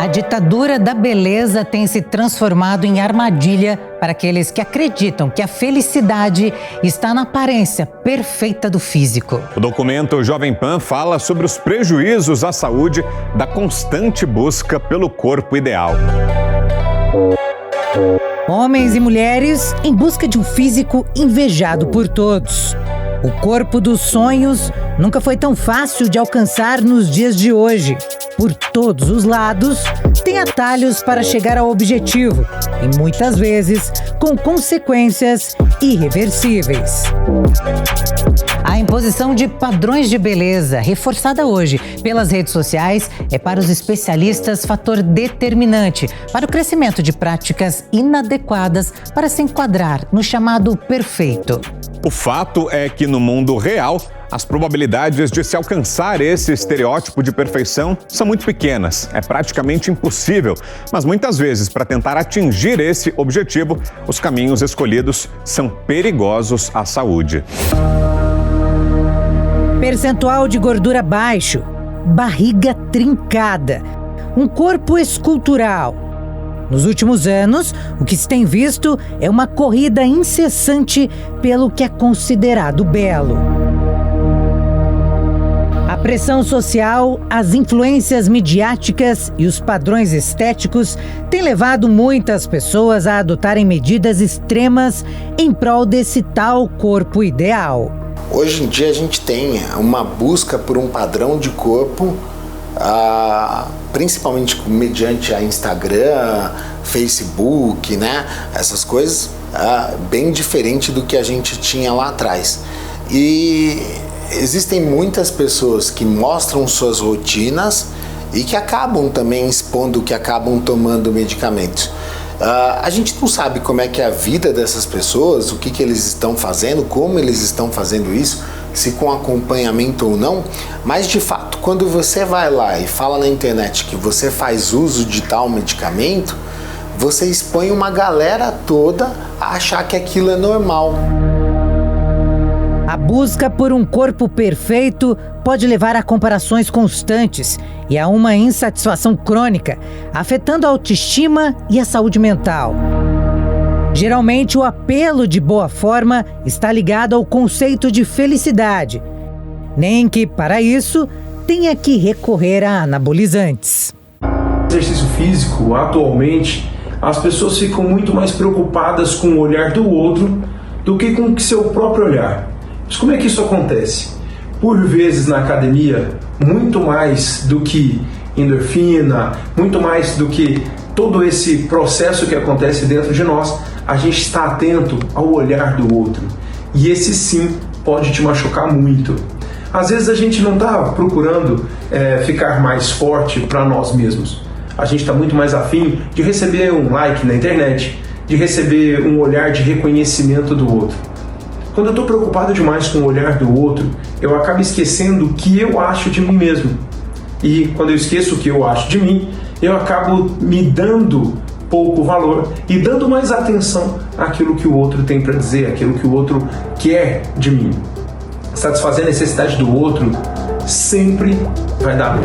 A ditadura da beleza tem se transformado em armadilha para aqueles que acreditam que a felicidade está na aparência perfeita do físico. O documento Jovem Pan fala sobre os prejuízos à saúde da constante busca pelo corpo ideal. Homens e mulheres em busca de um físico invejado por todos. O corpo dos sonhos nunca foi tão fácil de alcançar nos dias de hoje. Por todos os lados, tem atalhos para chegar ao objetivo e muitas vezes com consequências irreversíveis. A imposição de padrões de beleza, reforçada hoje pelas redes sociais, é para os especialistas fator determinante para o crescimento de práticas inadequadas para se enquadrar no chamado perfeito. O fato é que no mundo real, as probabilidades de se alcançar esse estereótipo de perfeição são muito pequenas. É praticamente impossível, mas muitas vezes, para tentar atingir esse objetivo, os caminhos escolhidos são perigosos à saúde. Percentual de gordura baixo, barriga trincada, um corpo escultural. Nos últimos anos, o que se tem visto é uma corrida incessante pelo que é considerado belo. A pressão social, as influências midiáticas e os padrões estéticos têm levado muitas pessoas a adotarem medidas extremas em prol desse tal corpo ideal. Hoje em dia a gente tem uma busca por um padrão de corpo, principalmente mediante a Instagram, Facebook, né? Essas coisas, bem diferente do que a gente tinha lá atrás. E existem muitas pessoas que mostram suas rotinas e que acabam também expondo, que acabam tomando medicamentos. A gente não sabe como é que é a vida dessas pessoas, o que eles estão fazendo, como eles estão fazendo isso, se com acompanhamento ou não, mas de fato, quando você vai lá e fala na internet que você faz uso de tal medicamento, você expõe uma galera toda a achar que aquilo é normal. A busca por um corpo perfeito pode levar a comparações constantes e a uma insatisfação crônica, afetando a autoestima e a saúde mental. Geralmente, o apelo de boa forma está ligado ao conceito de felicidade, nem que, para isso, tenha que recorrer a anabolizantes. No exercício físico, atualmente, as pessoas ficam muito mais preocupadas com o olhar do outro do que com o seu próprio olhar. Mas como é que isso acontece? Por vezes na academia, muito mais do que endorfina, muito mais do que todo esse processo que acontece dentro de nós, a gente está atento ao olhar do outro. E esse sim pode te machucar muito. Às vezes a gente não está procurando ficar mais forte para nós mesmos. A gente está muito mais afim de receber um like na internet, de receber um olhar de reconhecimento do outro. Quando eu estou preocupado demais com o olhar do outro, eu acabo esquecendo o que eu acho de mim mesmo. E quando eu esqueço o que eu acho de mim, eu acabo me dando pouco valor e dando mais atenção àquilo que o outro tem para dizer, àquilo que o outro quer de mim. Satisfazer a necessidade do outro sempre vai dar bom.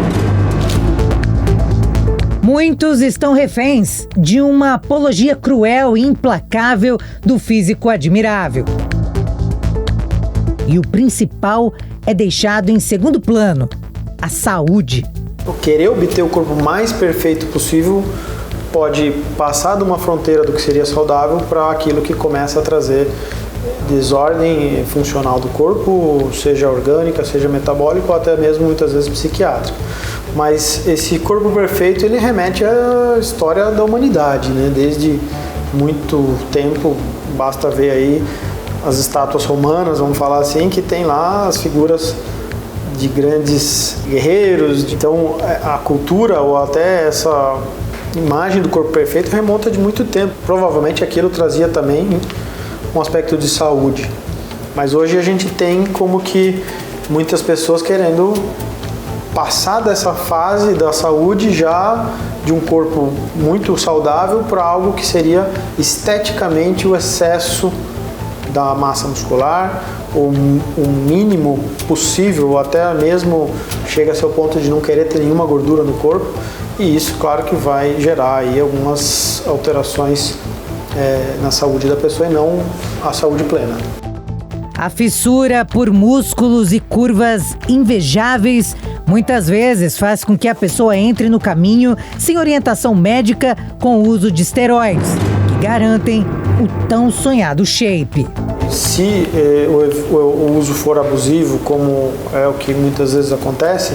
Muitos estão reféns de uma apologia cruel e implacável do físico admirável. E o principal é deixado em segundo plano: a saúde. Querer obter o corpo mais perfeito possível pode passar de uma fronteira do que seria saudável para aquilo que começa a trazer desordem funcional do corpo, seja orgânica, seja metabólica ou até mesmo muitas vezes psiquiátrica. Mas esse corpo perfeito, ele remete à história da humanidade, né? Desde muito tempo, basta ver aí as estátuas romanas, vamos falar assim, que tem lá as figuras de grandes guerreiros. Então a cultura ou até essa imagem do corpo perfeito remonta de muito tempo. Provavelmente aquilo trazia também um aspecto de saúde. Mas hoje a gente tem como que muitas pessoas querendo passar dessa fase da saúde já de um corpo muito saudável para algo que seria esteticamente o excesso da massa muscular, ou o mínimo possível, ou até mesmo chega a ser o ponto de não querer ter nenhuma gordura no corpo. e isso, claro, que vai gerar aí algumas alterações na saúde da pessoa e não a saúde plena. A fissura por músculos e curvas invejáveis muitas vezes faz com que a pessoa entre no caminho sem orientação médica com o uso de esteroides, que garantem o tão sonhado shape. Se o uso for abusivo, como é o que muitas vezes acontece,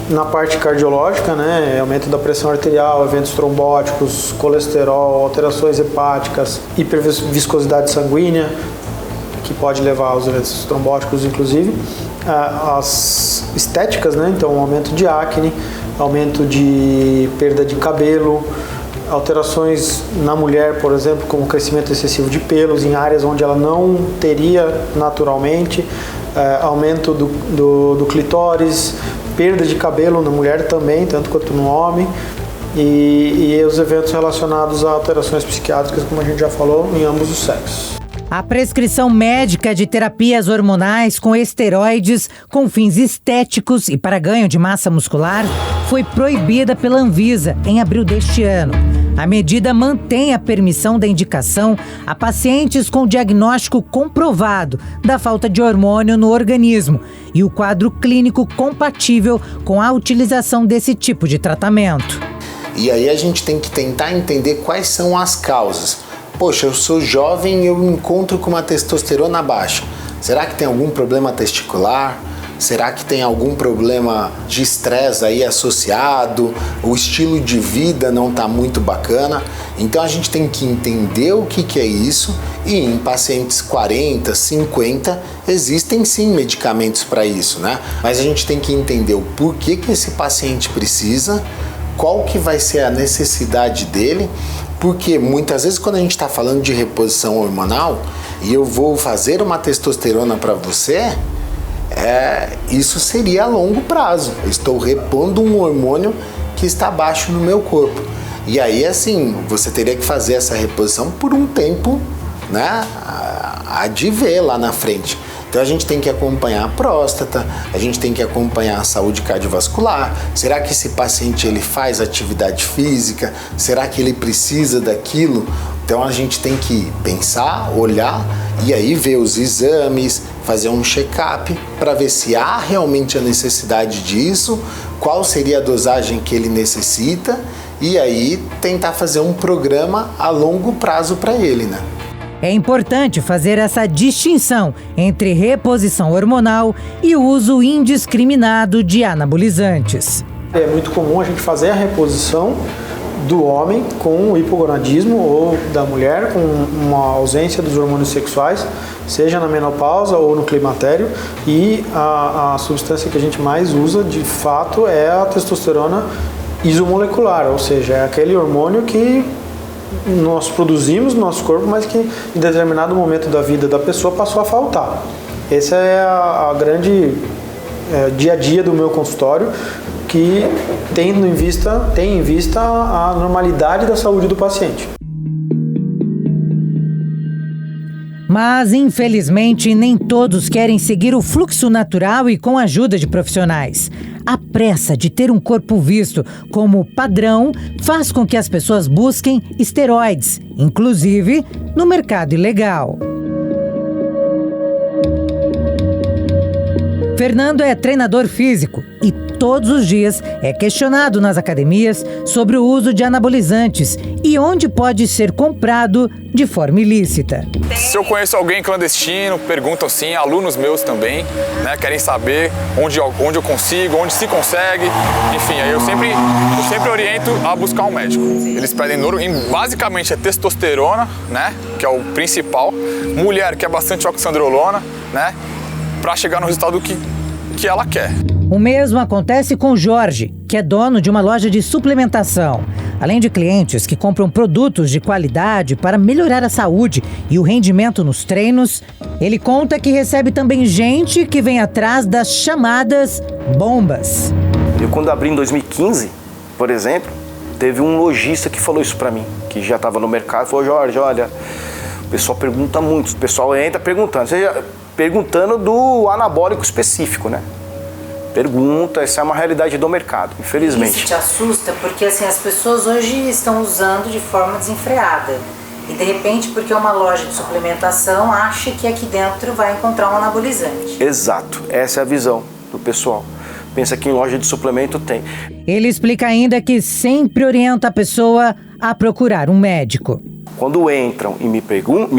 na parte cardiológica, né, aumento da pressão arterial, eventos trombóticos, colesterol, alterações hepáticas, hiperviscosidade sanguínea, que pode levar aos eventos trombóticos, inclusive, as estéticas, né, então aumento de acne, aumento de perda de cabelo, alterações na mulher, por exemplo, como crescimento excessivo de pelos em áreas onde ela não teria naturalmente, aumento do clitóris, perda de cabelo na mulher também, tanto quanto no homem, e os eventos relacionados a alterações psiquiátricas, como a gente já falou, em ambos os sexos. A prescrição médica de terapias hormonais com esteroides com fins estéticos e para ganho de massa muscular foi proibida pela Anvisa em abril deste ano. A medida mantém a permissão da indicação a pacientes com diagnóstico comprovado da falta de hormônio no organismo e o quadro clínico compatível com a utilização desse tipo de tratamento. E aí a gente tem que tentar entender quais são as causas. Poxa, eu sou jovem e eu me encontro com uma testosterona baixa. Será que tem algum problema testicular? Será que tem algum problema de estresse aí associado? O estilo de vida não está muito bacana? Então a gente tem que entender o que é isso, e em pacientes 40, 50, existem sim medicamentos para isso, né? Mas a gente tem que entender o porquê que esse paciente precisa, qual que vai ser a necessidade dele, porque muitas vezes quando a gente está falando de reposição hormonal e eu vou fazer uma testosterona para você, isso seria a longo prazo. Eu estou repondo um hormônio que está baixo no meu corpo. E aí, assim, você teria que fazer essa reposição por um tempo, né, a de ver lá na frente. Então a gente tem que acompanhar a próstata, a gente tem que acompanhar a saúde cardiovascular. Será que esse paciente ele faz atividade física? Será que ele precisa daquilo? Então a gente tem que pensar, olhar e aí ver os exames, fazer um check-up para ver se há realmente a necessidade disso, qual seria a dosagem que ele necessita e aí tentar fazer um programa a longo prazo para ele, né? É importante fazer essa distinção entre reposição hormonal e o uso indiscriminado de anabolizantes. É muito comum a gente fazer a reposição do homem com hipogonadismo ou da mulher com uma ausência dos hormônios sexuais, seja na menopausa ou no climatério, e a substância que a gente mais usa de fato é a testosterona isomolecular, ou seja, é aquele hormônio que nós produzimos no nosso corpo, mas que em determinado momento da vida da pessoa passou a faltar. Esse é a grande dia a dia do meu consultório, que tem em vista a normalidade da saúde do paciente. Mas, infelizmente, nem todos querem seguir o fluxo natural e com a ajuda de profissionais. A pressa de ter um corpo visto como padrão faz com que as pessoas busquem esteroides, inclusive no mercado ilegal. Fernando é treinador físico e todos os dias é questionado nas academias sobre o uso de anabolizantes e onde pode ser comprado de forma ilícita. Se eu conheço alguém clandestino, perguntam sim, alunos meus também, né, querem saber onde eu consigo, onde se consegue, enfim, aí eu sempre oriento a buscar um médico. Eles pedem basicamente é testosterona, né, que é o principal, mulher que é bastante oxandrolona, né, para chegar no resultado que ela quer. O mesmo acontece com Jorge, que é dono de uma loja de suplementação. Além de clientes que compram produtos de qualidade para melhorar a saúde e o rendimento nos treinos, ele conta que recebe também gente que vem atrás das chamadas bombas. Eu, quando abri em 2015, por exemplo, teve um lojista que falou isso para mim, que já estava no mercado, falou: Jorge, olha, o pessoal pergunta muito, o pessoal entra perguntando do anabólico específico, né? Pergunta, essa é uma realidade do mercado, infelizmente. Isso te assusta porque assim, as pessoas hoje estão usando de forma desenfreada. E de repente, porque uma loja de suplementação acha que aqui dentro vai encontrar um anabolizante. Exato, essa é a visão do pessoal. Pensa que em loja de suplemento tem. Ele explica ainda que sempre orienta a pessoa a procurar um médico. Quando entram e me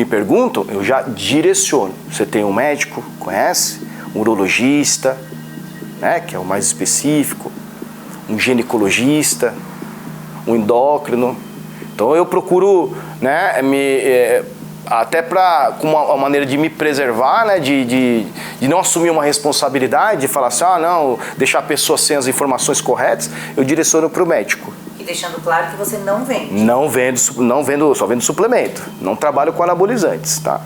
perguntam, eu já direciono. Você tem um médico, conhece? Um urologista, né, que é o mais específico, um ginecologista, um endócrino. Então eu procuro, né, até com uma maneira de me preservar, né, de não assumir uma responsabilidade, de falar assim, não, deixar a pessoa sem as informações corretas, eu direciono para o médico. E deixando claro que você não vende. Não vendo, só vendo suplemento. Não trabalho com anabolizantes, tá?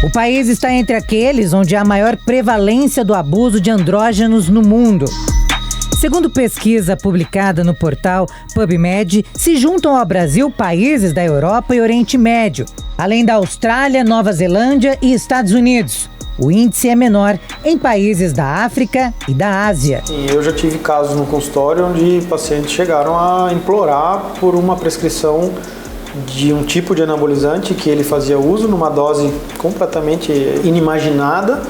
O país está entre aqueles onde há a maior prevalência do abuso de andrógenos no mundo. Segundo pesquisa publicada no portal PubMed, se juntam ao Brasil países da Europa e Oriente Médio, além da Austrália, Nova Zelândia e Estados Unidos. O índice é menor em países da África e da Ásia. Sim, eu já tive casos no consultório onde pacientes chegaram a implorar por uma prescrição de um tipo de anabolizante que ele fazia uso numa dose completamente inimaginada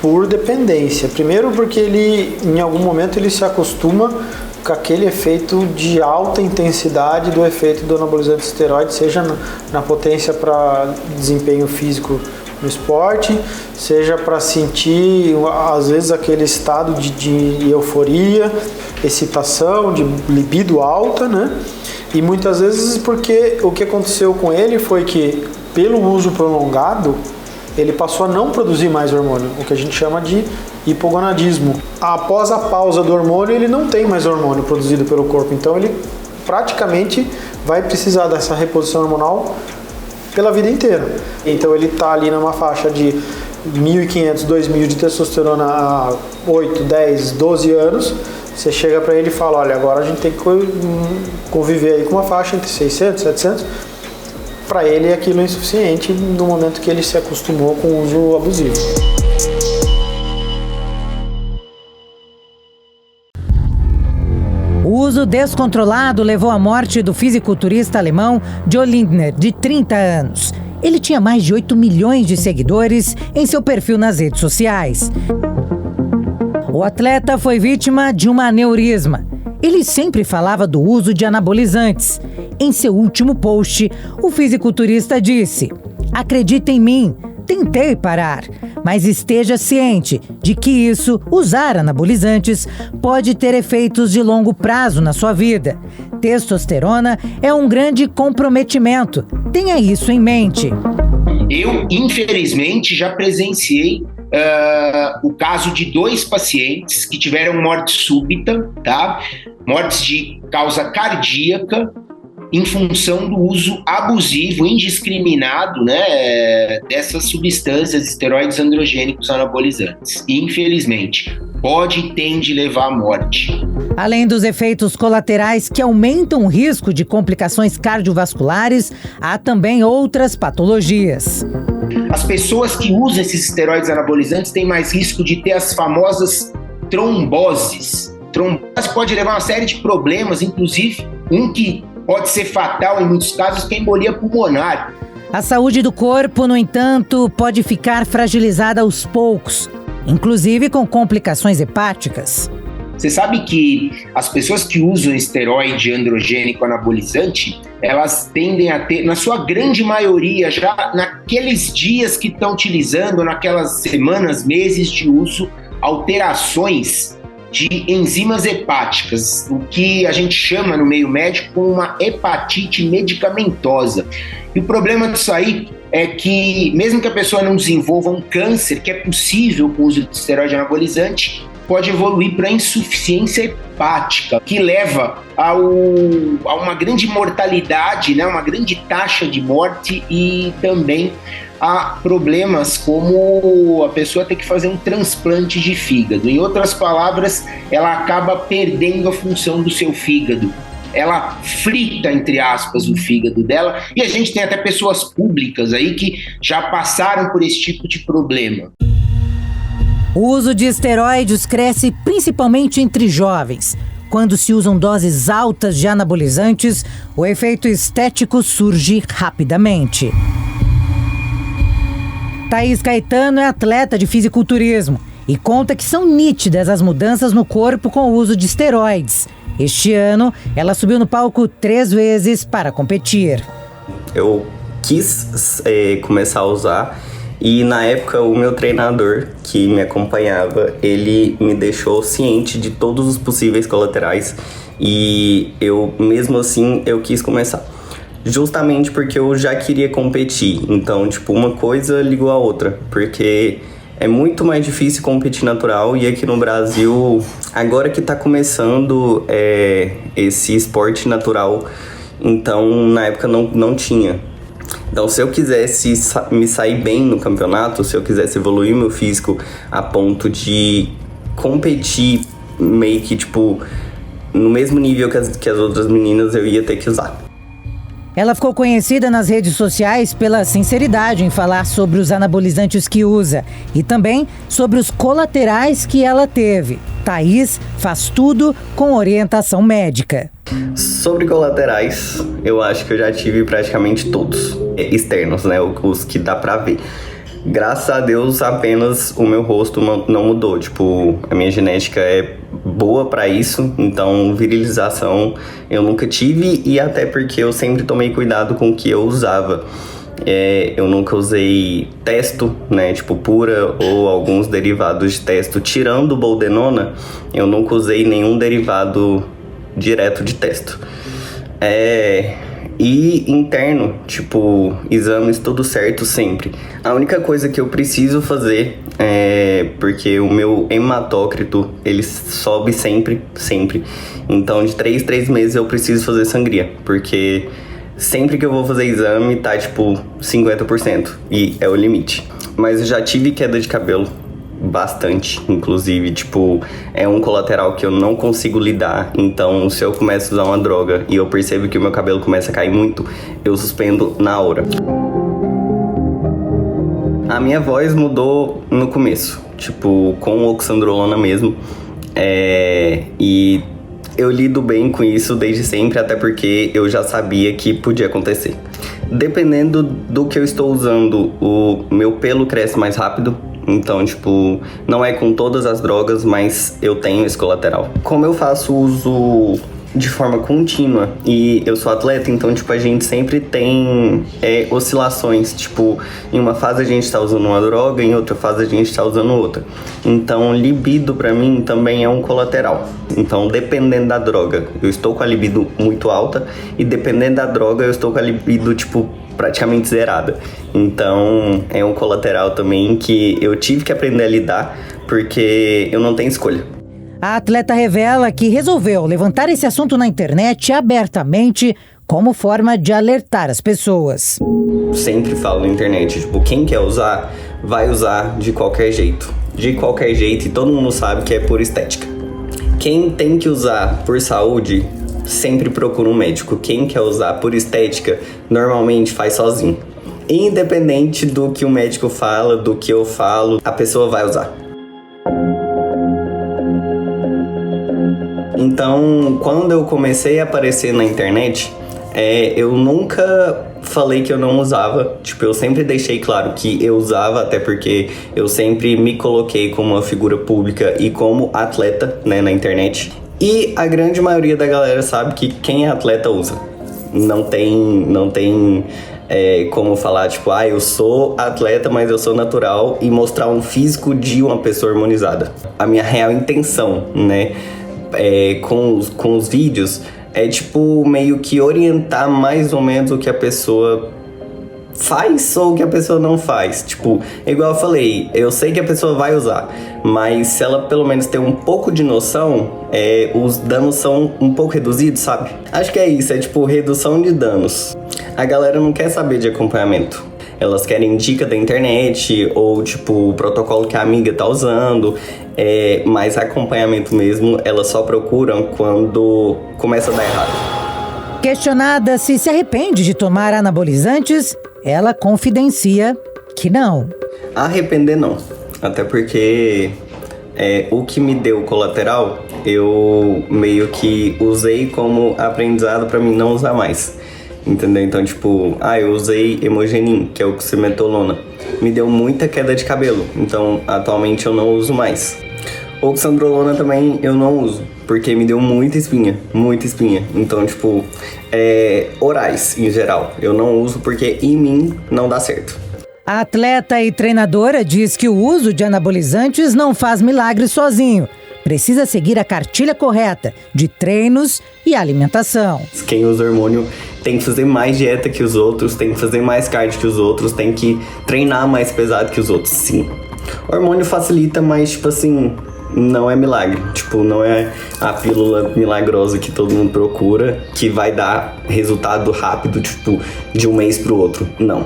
por dependência. Primeiro porque ele, em algum momento, ele se acostuma com aquele efeito de alta intensidade do efeito do anabolizante esteroide, seja na potência para desempenho físico no esporte, seja para sentir, às vezes, aquele estado de euforia, excitação, de libido alta, né? E muitas vezes porque o que aconteceu com ele foi que, pelo uso prolongado, ele passou a não produzir mais hormônio, o que a gente chama de hipogonadismo. Após a pausa do hormônio, ele não tem mais hormônio produzido pelo corpo, então ele praticamente vai precisar dessa reposição hormonal pela vida inteira. Então ele está ali numa faixa de 1.500, 2.000 de testosterona há 8, 10, 12 anos, você chega para ele e fala, olha, agora a gente tem que conviver aí com uma faixa entre 600, 700, para ele aquilo é insuficiente no momento que ele se acostumou com o uso abusivo. O uso descontrolado levou à morte do fisiculturista alemão Joe Lindner, de 30 anos. Ele tinha mais de 8 milhões de seguidores em seu perfil nas redes sociais. O atleta foi vítima de um aneurisma. Ele sempre falava do uso de anabolizantes. Em seu último post, o fisiculturista disse: "Acredita em mim, tentei parar, mas esteja ciente de que isso, usar anabolizantes, pode ter efeitos de longo prazo na sua vida. Testosterona é um grande comprometimento. Tenha isso em mente." Eu, infelizmente, já presenciei o caso de 2 pacientes que tiveram morte súbita, tá? Mortes de causa cardíaca em função do uso abusivo, indiscriminado, né, dessas substâncias, esteroides androgênicos anabolizantes. Infelizmente, pode e tende a levar à morte. Além dos efeitos colaterais que aumentam o risco de complicações cardiovasculares, há também outras patologias. As pessoas que usam esses esteroides anabolizantes têm mais risco de ter as famosas tromboses. Trombose pode levar a uma série de problemas, inclusive um que pode ser fatal em muitos casos, que é a embolia pulmonar. A saúde do corpo, no entanto, pode ficar fragilizada aos poucos, inclusive com complicações hepáticas. Você sabe que as pessoas que usam esteroide androgênico anabolizante, elas tendem a ter, na sua grande maioria, já naqueles dias que estão utilizando, naquelas semanas, meses de uso, alterações de enzimas hepáticas, o que a gente chama no meio médico como uma hepatite medicamentosa. E o problema disso aí é que, mesmo que a pessoa não desenvolva um câncer, que é possível com o uso de esteroide anabolizante, pode evoluir para insuficiência hepática, que leva a uma grande mortalidade, né, uma grande taxa de morte e também a problemas como a pessoa ter que fazer um transplante de fígado. Em outras palavras, ela acaba perdendo a função do seu fígado. Ela frita, entre aspas, o fígado dela, e a gente tem até pessoas públicas aí que já passaram por esse tipo de problema. O uso de esteroides cresce principalmente entre jovens. Quando se usam doses altas de anabolizantes, o efeito estético surge rapidamente. Thaís Caetano é atleta de fisiculturismo e conta que são nítidas as mudanças no corpo com o uso de esteroides. Este ano, ela subiu no palco 3 vezes para competir. Eu quis começar a usar e na época o meu treinador que me acompanhava, ele me deixou ciente de todos os possíveis colaterais e eu, mesmo assim, eu quis começar. Justamente porque eu já queria competir, então, tipo, uma coisa ligou a outra, porque é muito mais difícil competir natural e aqui no Brasil, agora que tá começando esse esporte natural, então na época não tinha. Então se eu quisesse me sair bem no campeonato, se eu quisesse evoluir meu físico a ponto de competir meio que tipo no mesmo nível que as outras meninas, eu ia ter que usar. Ela ficou conhecida nas redes sociais pela sinceridade em falar sobre os anabolizantes que usa e também sobre os colaterais que ela teve. Thaís faz tudo com orientação médica. Sobre colaterais, eu acho que eu já tive praticamente todos externos, né? Os que dá pra ver. Graças a Deus, apenas o meu rosto não mudou. Tipo, a minha genética é boa pra isso, então virilização eu nunca tive e até porque eu sempre tomei cuidado com o que eu usava. Eu nunca usei testo, né, tipo pura ou alguns derivados de testo. Tirando boldenona, eu nunca usei nenhum derivado direto de testo. E interno, tipo, exames tudo certo sempre. A única coisa que eu preciso fazer porque o meu hematócrito, ele sobe sempre. Então de 3 meses eu preciso fazer sangria, porque sempre que eu vou fazer exame tá tipo 50% e é o limite. Mas eu já tive queda de cabelo, bastante, inclusive, tipo, é um colateral que eu não consigo lidar, então se eu começo a usar uma droga e eu percebo que o meu cabelo começa a cair muito, eu suspendo na hora. A minha voz mudou no começo, tipo, com oxandrolona mesmo, e eu lido bem com isso desde sempre, até porque eu já sabia que podia acontecer. Dependendo do que eu estou usando, o meu pelo cresce mais rápido. Então, tipo, não é com todas as drogas, mas eu tenho esse colateral. Como eu faço uso de forma contínua e eu sou atleta, então, tipo, a gente sempre tem oscilações. Tipo, em uma fase a gente tá usando uma droga, em outra fase a gente tá usando outra. Então, libido pra mim também é um colateral. Então, dependendo da droga, eu estou com a libido muito alta e dependendo da droga, eu estou com a libido, tipo, praticamente zerada. Então é um colateral também que eu tive que aprender a lidar, porque eu não tenho escolha. A atleta revela que resolveu levantar esse assunto na internet abertamente como forma de alertar as pessoas. Sempre falo na internet, tipo, quem quer usar, vai usar de qualquer jeito. De qualquer jeito, e todo mundo sabe que é por estética. Quem tem que usar por saúde, sempre procura um médico. Quem quer usar por estética, normalmente faz sozinho. Independente do que o médico fala, do que eu falo, a pessoa vai usar. Então, quando eu comecei a aparecer na internet, eu nunca falei que eu não usava. Tipo, eu sempre deixei claro que eu usava, até porque eu sempre me coloquei como uma figura pública e como atleta, né, na internet. E a grande maioria da galera sabe que quem é atleta usa. Não tem como falar, tipo, eu sou atleta, mas eu sou natural, e mostrar um físico de uma pessoa harmonizada. A minha real intenção, né, com os vídeos, tipo, meio que orientar mais ou menos o que a pessoa faz ou o que a pessoa não faz. Tipo, igual eu falei, eu sei que a pessoa vai usar, mas se ela pelo menos ter um pouco de noção, os danos são um pouco reduzidos, sabe? Acho que é isso, tipo, redução de danos. A galera não quer saber de acompanhamento. Elas querem dica da internet ou, tipo, o protocolo que a amiga tá usando, mas acompanhamento mesmo, elas só procuram quando começa a dar errado. Questionada se arrepende de tomar anabolizantes, ela confidencia que não. Arrepender não. Até porque o que me deu colateral, eu meio que usei como aprendizado pra mim não usar mais. Entendeu? Então, tipo, eu usei Hemogenin, que é oximetolona. Me deu muita queda de cabelo, então atualmente eu não uso mais. Oxandrolona também eu não uso, porque me deu muita espinha. Então, tipo, orais em geral, eu não uso porque em mim não dá certo. A atleta e treinadora diz que o uso de anabolizantes não faz milagre sozinho. Precisa seguir a cartilha correta de treinos e alimentação. Quem usa hormônio tem que fazer mais dieta que os outros, tem que fazer mais cardio que os outros, tem que treinar mais pesado que os outros, sim. O hormônio facilita, mas, tipo assim, não é milagre. Tipo, não é a pílula milagrosa que todo mundo procura, que vai dar resultado rápido, tipo, de um mês pro outro. Não.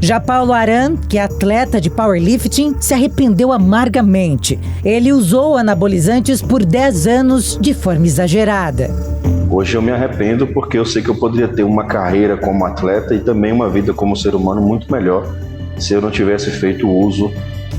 Já Paulo Aran, que é atleta de powerlifting, se arrependeu amargamente. Ele usou anabolizantes por 10 anos de forma exagerada. Hoje eu me arrependo porque eu sei que eu poderia ter uma carreira como atleta e também uma vida como ser humano muito melhor se eu não tivesse feito o uso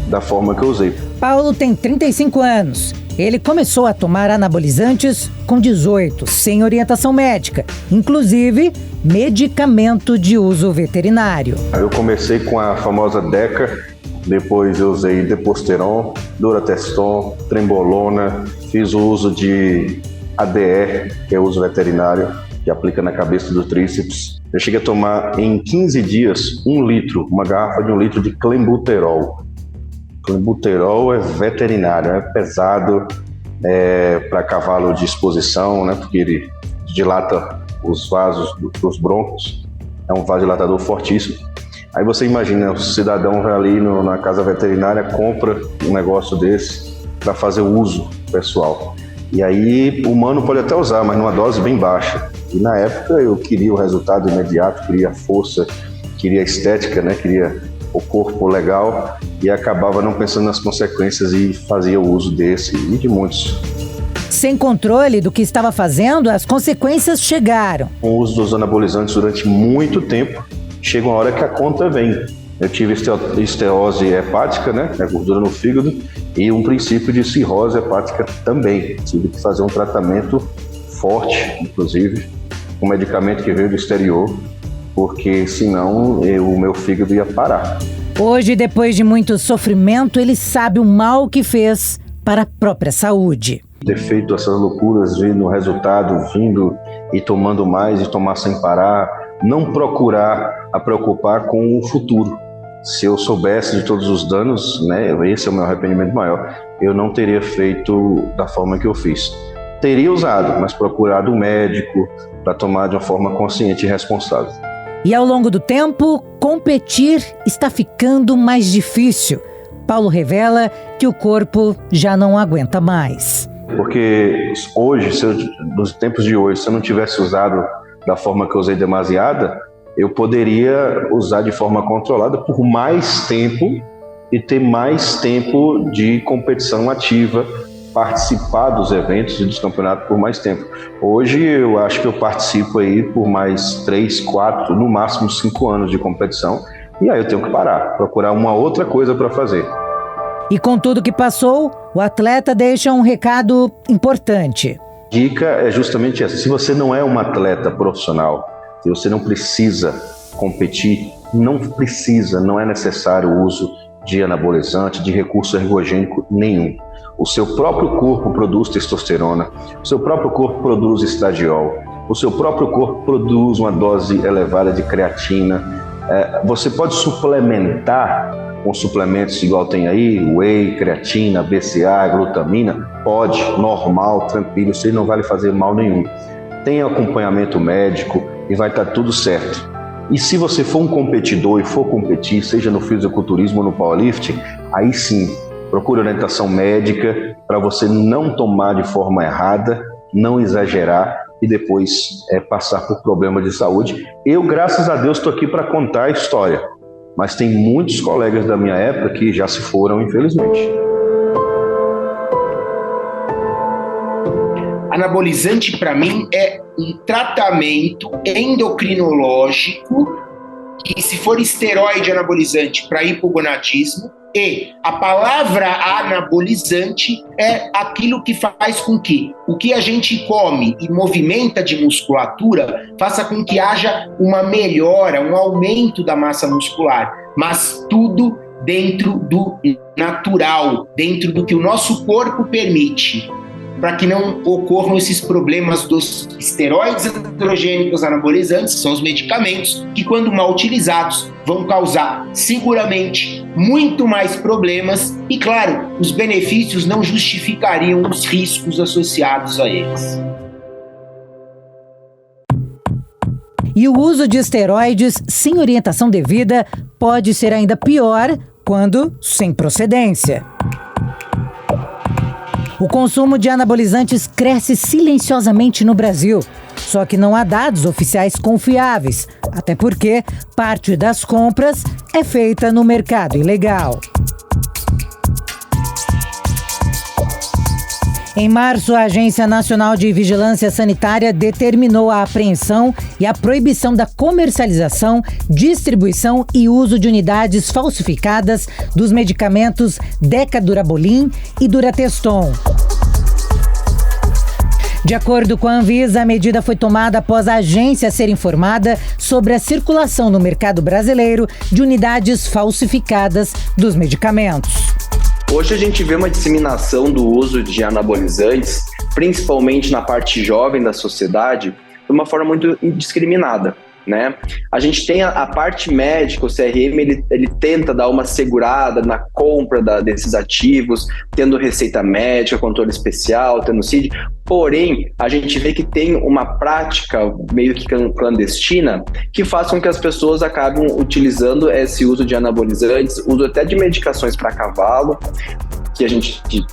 da forma que eu usei. Paulo tem 35 anos. Ele começou a tomar anabolizantes com 18, sem orientação médica, inclusive medicamento de uso veterinário. Eu comecei com a famosa Deca, depois eu usei Deposteron, Durateston, Trembolona, fiz o uso de ADR, que é o uso veterinário, que aplica na cabeça do tríceps. Eu cheguei a tomar em 15 dias 1 litro, uma garrafa de 1 litro de Clenbuterol. Clenbuterol é veterinário, é pesado, para cavalo de exposição, né, porque ele dilata os vasos dos brônquios, é um vasodilatador fortíssimo. Aí você imagina, o cidadão vai ali na casa veterinária, compra um negócio desse para fazer o uso pessoal. E aí o humano pode até usar, mas numa dose bem baixa. E na época eu queria o resultado imediato, queria força, queria estética, né, queria o corpo legal, e acabava não pensando nas consequências e fazia o uso desse e de muitos. Sem controle do que estava fazendo, as consequências chegaram. Com o uso dos anabolizantes durante muito tempo, chega uma hora que a conta vem. Eu tive esteose hepática, né, a gordura no fígado, e um princípio de cirrose hepática também. Tive que fazer um tratamento forte, inclusive, com medicamento que veio do exterior, porque senão o meu fígado ia parar. Hoje, depois de muito sofrimento, ele sabe o mal que fez para a própria saúde. Ter feito essas loucuras, vendo o resultado, vindo e tomando mais e tomar sem parar, não procurar a preocupar com o futuro. Se eu soubesse de todos os danos, né, esse é o meu arrependimento maior, eu não teria feito da forma que eu fiz. Teria usado, mas procurado um médico para tomar de uma forma consciente e responsável. E ao longo do tempo, competir está ficando mais difícil. Paulo revela que o corpo já não aguenta mais. Porque hoje, nos tempos de hoje, se eu não tivesse usado da forma que eu usei demasiada, eu poderia usar de forma controlada por mais tempo e ter mais tempo de competição ativa, participar dos eventos e dos campeonatos por mais tempo. Hoje eu acho que eu participo aí por mais 3, 4, no máximo 5 anos de competição, e aí eu tenho que parar, procurar uma outra coisa para fazer. E com tudo que passou, o atleta deixa um recado importante. Dica é justamente essa: se você não é um atleta profissional, se você não precisa competir, não é necessário o uso de anabolizante, de recurso ergogênico nenhum. O seu próprio corpo produz testosterona, o seu próprio corpo produz estradiol, o seu próprio corpo produz uma dose elevada de creatina. Você pode suplementar com suplementos igual tem aí, whey, creatina, BCA, glutamina, pode, normal, tranquilo, isso aí não vai lhe fazer mal nenhum. Tem acompanhamento médico e vai estar tudo certo. E se você for um competidor e for competir, seja no fisiculturismo ou no powerlifting, aí sim, procure orientação médica para você não tomar de forma errada, não exagerar e depois passar por problemas de saúde. Eu, graças a Deus, estou aqui para contar a história, mas tem muitos colegas da minha época que já se foram, infelizmente. Anabolizante, para mim, é um tratamento endocrinológico que se for esteroide anabolizante para hipogonadismo, e a palavra anabolizante é aquilo que faz com que o que a gente come e movimenta de musculatura faça com que haja uma melhora, um aumento da massa muscular, mas tudo dentro do natural, dentro do que o nosso corpo permite, para que não ocorram esses problemas dos esteroides androgênicos anabolizantes, que são os medicamentos que, quando mal utilizados, vão causar seguramente muito mais problemas e, claro, os benefícios não justificariam os riscos associados a eles. E o uso de esteroides sem orientação devida pode ser ainda pior quando sem procedência. O consumo de anabolizantes cresce silenciosamente no Brasil, só que não há dados oficiais confiáveis, até porque parte das compras é feita no mercado ilegal. Em março, a Agência Nacional de Vigilância Sanitária determinou a apreensão e a proibição da comercialização, distribuição e uso de unidades falsificadas dos medicamentos Decadurabolin e Durateston. De acordo com a Anvisa, a medida foi tomada após a agência ser informada sobre a circulação no mercado brasileiro de unidades falsificadas dos medicamentos. Hoje a gente vê uma disseminação do uso de anabolizantes, principalmente na parte jovem da sociedade, de uma forma muito indiscriminada, né? A gente tem a parte médica, o CRM, ele tenta dar uma segurada na compra desses ativos, tendo receita médica, controle especial, tendo CID, porém, a gente vê que tem uma prática meio que clandestina que faz com que as pessoas acabem utilizando esse uso de anabolizantes, uso até de medicações para cavalo, que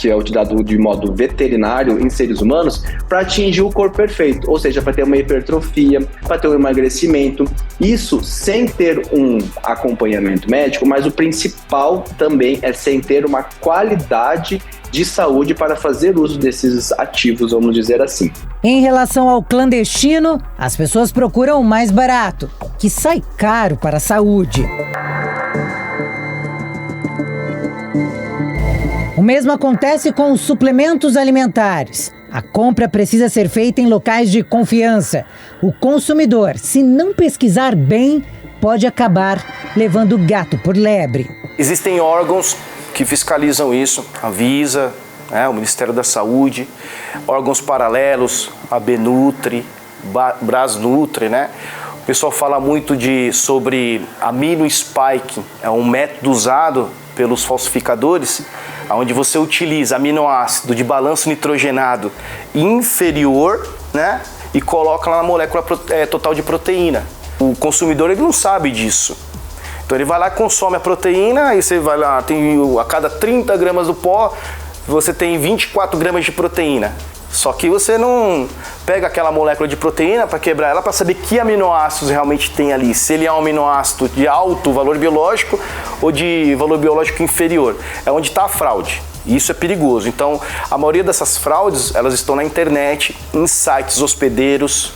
é utilizado de modo veterinário em seres humanos, para atingir o corpo perfeito, ou seja, para ter uma hipertrofia, para ter um emagrecimento, isso sem ter um acompanhamento médico, mas o principal também é sem ter uma qualidade de saúde para fazer uso desses ativos, vamos dizer assim. Em relação ao clandestino, as pessoas procuram o mais barato, que sai caro para a saúde. O mesmo acontece com os suplementos alimentares. A compra precisa ser feita em locais de confiança. O consumidor, se não pesquisar bem, pode acabar levando o gato por lebre. Existem órgãos que fiscalizam isso, a Anvisa, o Ministério da Saúde, órgãos paralelos, a Benutri, Brasnutri, né? O pessoal fala muito sobre aminospike, é um método usado pelos falsificadores, onde você utiliza aminoácido de balanço nitrogenado inferior, né, e coloca lá na molécula total de proteína. O consumidor ele não sabe disso. Então ele vai lá e consome a proteína, aí você vai lá, a cada 30 gramas do pó, você tem 24 gramas de proteína. Só que você não pega aquela molécula de proteína para quebrar ela para saber que aminoácidos realmente tem ali. Se ele é um aminoácido de alto valor biológico ou de valor biológico inferior. É onde está a fraude. E isso é perigoso. Então, a maioria dessas fraudes, elas estão na internet, em sites hospedeiros,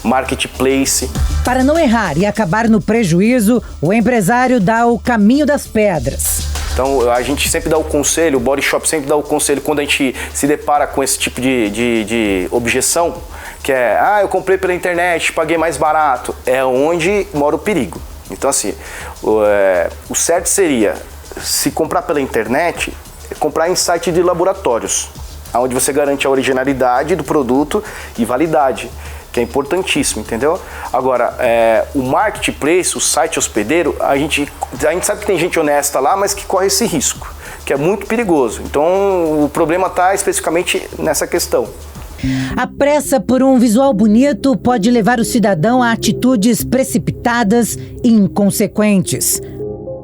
marketplace. Para não errar e acabar no prejuízo, o empresário dá o caminho das pedras. Então, a gente sempre dá o conselho, o Body Shop sempre dá o conselho quando a gente se depara com esse tipo de objeção, que é, eu comprei pela internet, paguei mais barato. É onde mora o perigo. Então, assim, o certo seria, se comprar pela internet, comprar em site de laboratórios, onde você garante a originalidade do produto e validade, que é importantíssimo, entendeu? Agora, o marketplace, o site hospedeiro, a gente sabe que tem gente honesta lá, mas que corre esse risco, que é muito perigoso. Então, o problema está especificamente nessa questão. A pressa por um visual bonito pode levar o cidadão a atitudes precipitadas e inconsequentes.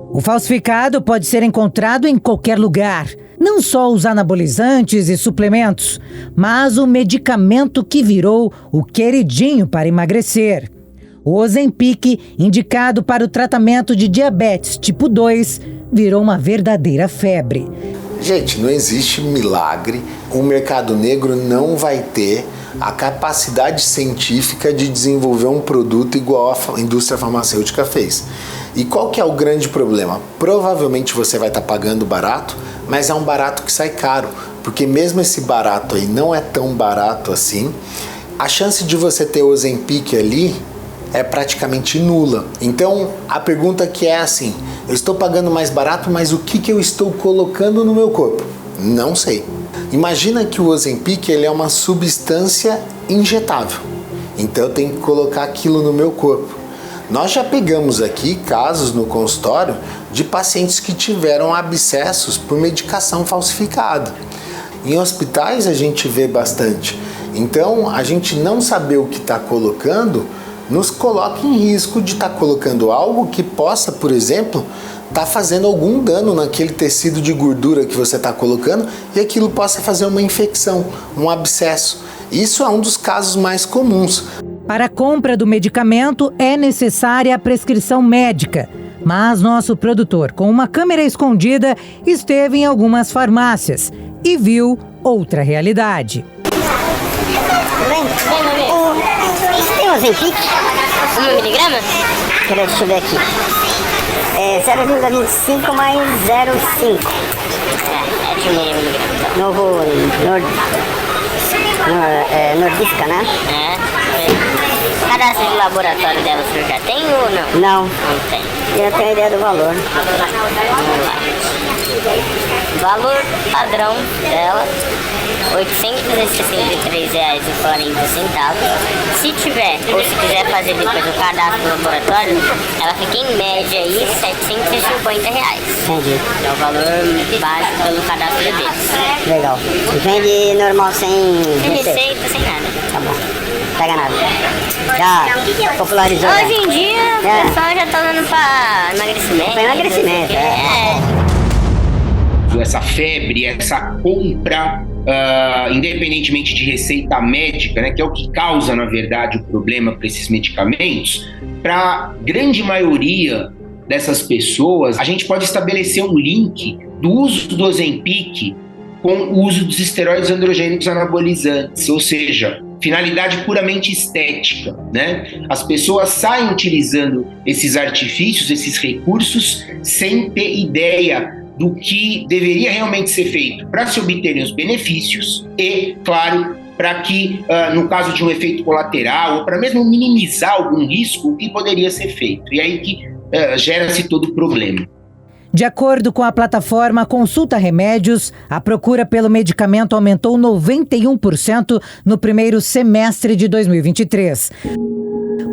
O falsificado pode ser encontrado em qualquer lugar. Não só os anabolizantes e suplementos, mas o medicamento que virou o queridinho para emagrecer. O Ozempic, indicado para o tratamento de diabetes tipo 2, virou uma verdadeira febre. Gente, não existe milagre. O mercado negro não vai ter a capacidade científica de desenvolver um produto igual a indústria farmacêutica fez. E qual que é o grande problema? Provavelmente você vai estar pagando barato, mas é um barato que sai caro, porque mesmo esse barato aí não é tão barato assim, a chance de você ter o Ozempic ali é praticamente nula. Então a pergunta que é assim, eu estou pagando mais barato, mas o que eu estou colocando no meu corpo? Não sei. Imagina que o Ozempic ele é uma substância injetável, então eu tenho que colocar aquilo no meu corpo. Nós já pegamos aqui casos no consultório de pacientes que tiveram abscessos por medicação falsificada. Em hospitais a gente vê bastante. Então a gente não saber o que está colocando nos coloca em risco de estar colocando algo que possa, por exemplo, estar fazendo algum dano naquele tecido de gordura que você está colocando e aquilo possa fazer uma infecção, um abscesso. Isso é um dos casos mais comuns. Para a compra do medicamento é necessária a prescrição médica, mas nosso produtor, com uma câmera escondida, esteve em algumas farmácias e viu outra realidade. Tem um Ozempic? 1 miligrama? Deixa eu ver aqui. É 0,25 mais 0,5. É de 1 miligrama. Novo Nordiska, né? Cadastro de laboratório dela, o senhor já tem ou não? Não. Não tem. Eu tenho a ideia do valor. Vamos lá. Valor padrão dela, R$ 863,40. Se tiver, ou se quiser fazer depois o cadastro do laboratório, ela fica em média aí R$ 750. Entendi. É o valor básico pelo cadastro deles. Legal. Vende normal sem receita, sem nada. Tá bom. Pega nada. Já popularizou. Hoje em dia, o pessoal já tá usando pra emagrecimento. Pra emagrecimento, Essa febre, essa compra, independentemente de receita médica, né, que é o que causa, na verdade, o problema para esses medicamentos, para a grande maioria dessas pessoas, a gente pode estabelecer um link do uso do Ozempic com o uso dos esteroides androgênicos anabolizantes, ou seja, finalidade puramente estética, né? As pessoas saem utilizando esses artifícios, esses recursos, sem ter ideia do que deveria realmente ser feito para se obterem os benefícios e, claro, para que, no caso de um efeito colateral, ou para mesmo minimizar algum risco, o que poderia ser feito. E aí que gera-se todo o problema. De acordo com a plataforma Consulta Remédios, a procura pelo medicamento aumentou 91% no primeiro semestre de 2023.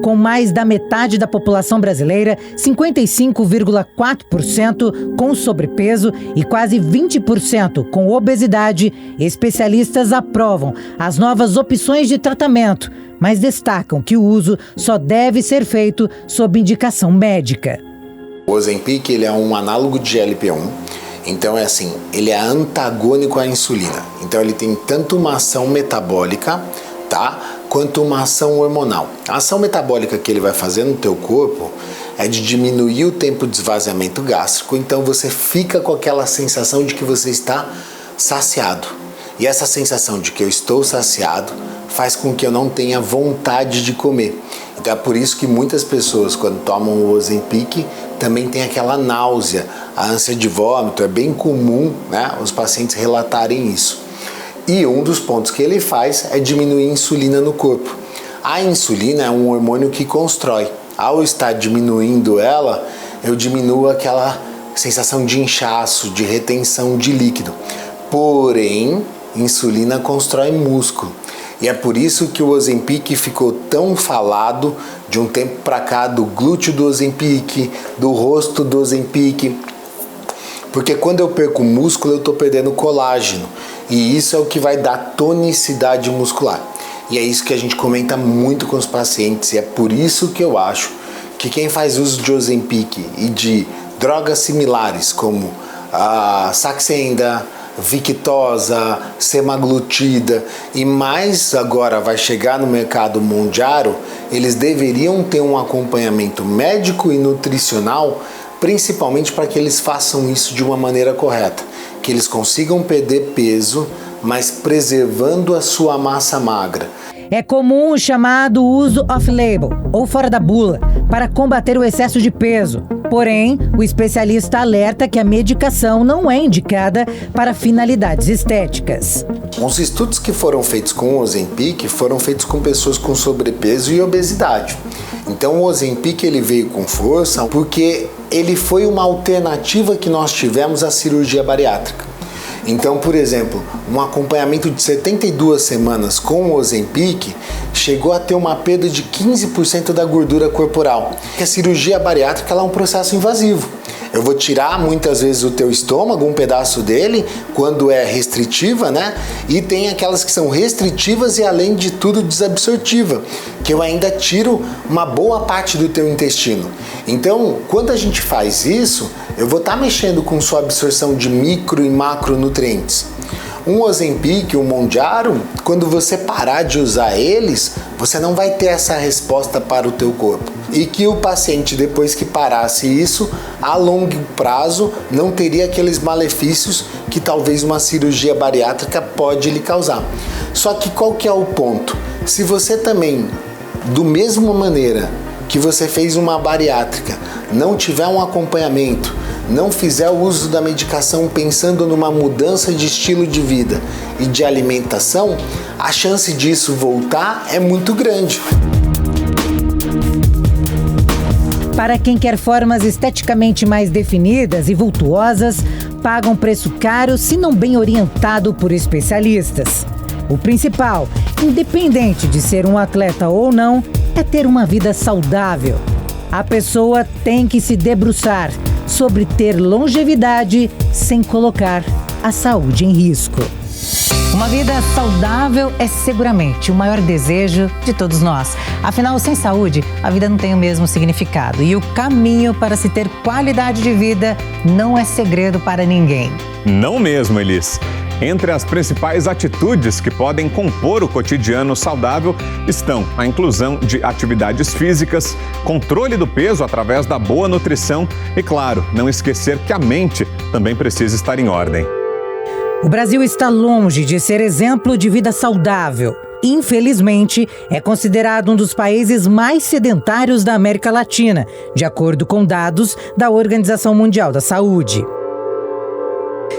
Com mais da metade da população brasileira, 55,4% com sobrepeso e quase 20% com obesidade, especialistas aprovam as novas opções de tratamento, mas destacam que o uso só deve ser feito sob indicação médica. O Ozempic ele é um análogo de GLP-1, então é assim, ele é antagônico à insulina. Então ele tem tanto uma ação metabólica, tá, quanto uma ação hormonal. A ação metabólica que ele vai fazer no teu corpo é de diminuir o tempo de esvaziamento gástrico, então você fica com aquela sensação de que você está saciado. E essa sensação de que eu estou saciado faz com que eu não tenha vontade de comer. Então é por isso que muitas pessoas, quando tomam o Ozempic, também tem aquela náusea, a ânsia de vômito. É bem comum, né, os pacientes relatarem isso. E um dos pontos que ele faz é diminuir a insulina no corpo. A insulina é um hormônio que constrói. Ao estar diminuindo ela, eu diminuo aquela sensação de inchaço, de retenção de líquido. Porém, insulina constrói músculo. E é por isso que o Ozempic ficou tão falado de um tempo para cá, do glúteo do Ozempic, do rosto do Ozempic. Porque quando eu perco músculo, eu estou perdendo colágeno. E isso é o que vai dar tonicidade muscular. E é isso que a gente comenta muito com os pacientes. E é por isso que eu acho que quem faz uso de Ozempic e de drogas similares, como a Saxenda, Victoza, semaglutida e mais agora vai chegar no mercado Mounjaro, eles deveriam ter um acompanhamento médico e nutricional, principalmente para que eles façam isso de uma maneira correta, que eles consigam perder peso, mas preservando a sua massa magra. É comum o chamado uso off-label, ou fora da bula, para combater o excesso de peso. Porém, o especialista alerta que a medicação não é indicada para finalidades estéticas. Os estudos que foram feitos com o Ozempic foram feitos com pessoas com sobrepeso e obesidade. Então o Ozempic ele veio com força porque ele foi uma alternativa que nós tivemos à cirurgia bariátrica. Então, por exemplo, um acompanhamento de 72 semanas com o Ozempic chegou a ter uma perda de 15% da gordura corporal. A cirurgia bariátrica ela é um processo invasivo. Eu vou tirar muitas vezes o teu estômago, um pedaço dele, quando é restritiva, né? E tem aquelas que são restritivas e além de tudo desabsortiva, que eu ainda tiro uma boa parte do teu intestino. Então, quando a gente faz isso, eu vou estar mexendo com sua absorção de micro e macronutrientes. Um Ozempic, um Mounjaro, quando você parar de usar eles, você não vai ter essa resposta para o teu corpo. E que o paciente, depois que parasse isso, a longo prazo não teria aqueles malefícios que talvez uma cirurgia bariátrica pode lhe causar. Só que qual que é o ponto? Se você também, do mesma maneira que você fez uma bariátrica, não tiver um acompanhamento, não fizer o uso da medicação pensando numa mudança de estilo de vida e de alimentação, a chance disso voltar é muito grande. Para quem quer formas esteticamente mais definidas e vultuosas, paga um preço caro se não bem orientado por especialistas. O principal, independente de ser um atleta ou não, é ter uma vida saudável. A pessoa tem que se debruçar sobre ter longevidade sem colocar a saúde em risco. Uma vida saudável é seguramente o maior desejo de todos nós. Afinal, sem saúde, a vida não tem o mesmo significado. E o caminho para se ter qualidade de vida não é segredo para ninguém. Não mesmo, Elis. Entre as principais atitudes que podem compor o cotidiano saudável estão a inclusão de atividades físicas, controle do peso através da boa nutrição e, claro, não esquecer que a mente também precisa estar em ordem. O Brasil está longe de ser exemplo de vida saudável. Infelizmente, é considerado um dos países mais sedentários da América Latina, de acordo com dados da Organização Mundial da Saúde.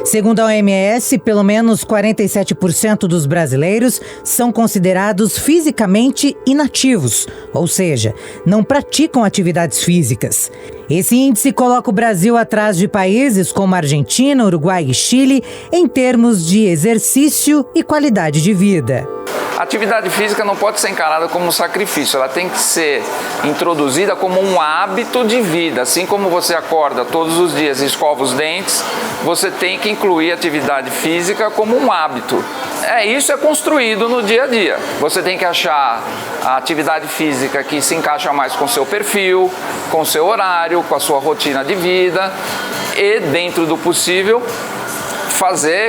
Segundo a OMS, pelo menos 47% dos brasileiros são considerados fisicamente inativos, ou seja, não praticam atividades físicas. Esse índice coloca o Brasil atrás de países como Argentina, Uruguai e Chile em termos de exercício e qualidade de vida. A atividade física não pode ser encarada como um sacrifício, ela tem que ser introduzida como um hábito de vida. Assim como você acorda todos os dias e escova os dentes, você tem que incluir a atividade física como um hábito. Isso é construído no dia a dia. Você tem que achar a atividade física que se encaixa mais com o seu perfil, com o seu horário, com a sua rotina de vida e, dentro do possível,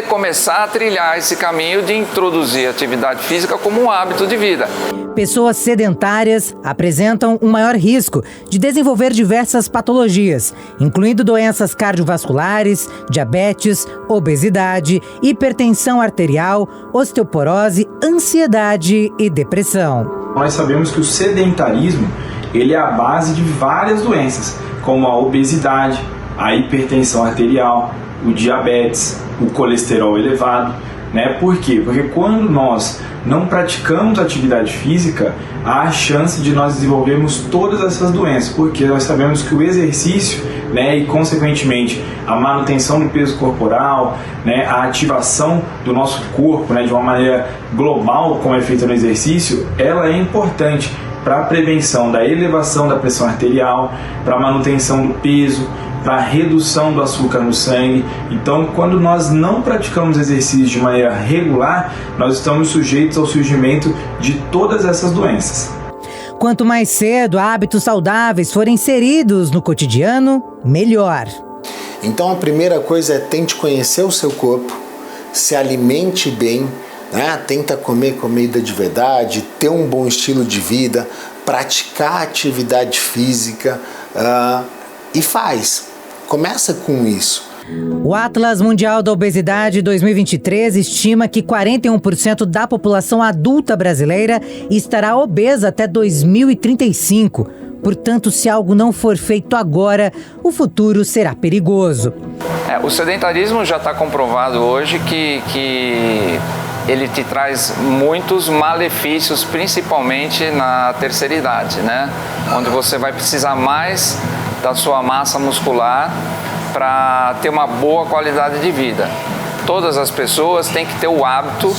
começar a trilhar esse caminho de introduzir a atividade física como um hábito de vida. Pessoas sedentárias apresentam um maior risco de desenvolver diversas patologias, incluindo doenças cardiovasculares, diabetes, obesidade, hipertensão arterial, osteoporose, ansiedade e depressão. Nós sabemos que o sedentarismo ele é a base de várias doenças, como a obesidade, a hipertensão arterial, o diabetes, o colesterol elevado, né? Por quê? Porque quando nós não praticamos atividade física, há a chance de nós desenvolvermos todas essas doenças, porque nós sabemos que o exercício, né, e consequentemente a manutenção do peso corporal, né, a ativação do nosso corpo, né, de uma maneira global, como é feito no exercício, ela é importante para a prevenção da elevação da pressão arterial, para a manutenção do peso, para a redução do açúcar no sangue. Então, quando nós não praticamos exercício de maneira regular, nós estamos sujeitos ao surgimento de todas essas doenças. Quanto mais cedo hábitos saudáveis forem inseridos no cotidiano, melhor. Então, a primeira coisa é tente conhecer o seu corpo, se alimente bem, né? Tenta comer comida de verdade, ter um bom estilo de vida, praticar atividade física e faz. Começa com isso. O Atlas Mundial da Obesidade 2023 estima que 41% da população adulta brasileira estará obesa até 2035. Portanto, se algo não for feito agora, o futuro será perigoso. O sedentarismo já está comprovado hoje que ele te traz muitos malefícios, principalmente na terceira idade, né? Onde você vai precisar mais da sua massa muscular para ter uma boa qualidade de vida. Todas as pessoas têm que ter o hábito